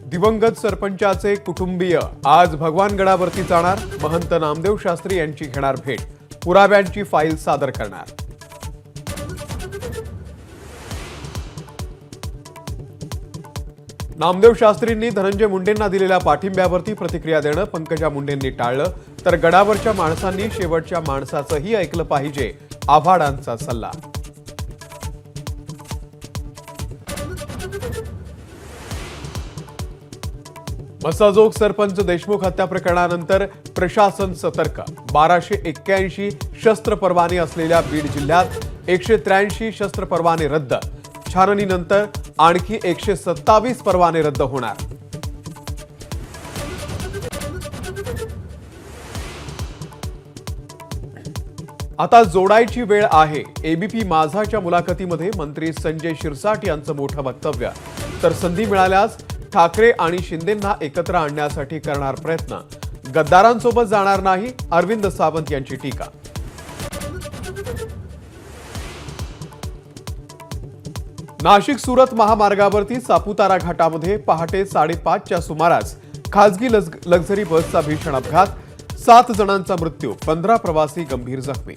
दिवंगत सरपंचाचे कुटुंबीय आज भगवानगडावरती जाणार। महंत नामदेव शास्त्री यांची घेणार भेट, पुराव्यांची फाईल सादर करणार। नामदेव शास्त्रींनी धनंजय मुंडेंना दिलेल्या पाठिंब्यावरती प्रतिक्रिया देणं पंकजा मुंडेंनी टाळलं, तर गडावरच्या माणसांनी शेवटच्या माणसाचंही ऐकलं पाहिजे, आव्हाडांचा सल्ला। मसाजोग सरपंच देशमुख हत्या प्रकरणानंतर प्रशासन सतर्क। 1281 शस्त्र परवाने असलेल्या बीड जिल्ह्यात 183 शस्त्र परवाने रद्द। छाननीनंतर आणखी 127 परवाने रद्द होणार। आता जोडायची वेळ आहे। एबीपी माझाच्या मुलाखतीमध्ये मंत्री संजय शिरसाट यांचं मोठं वक्तव्य। तर संधी मिळाल्यास ठाकरे आणि शिंदेंना एकत्र आणण्यासाठी करणार प्रयत्न, गद्दारांसोबत जाणार नाही, अरविंद सावंत यांची टीका। नाशिक सुरत महामार्गावरती सापुतारा घाटामध्ये पहाटे 5:30च्या सुमारास खासगी लक्झरी बसचा भीषण अपघात। 7 जणांचा मृत्यू, 15 प्रवासी गंभीर जखमी।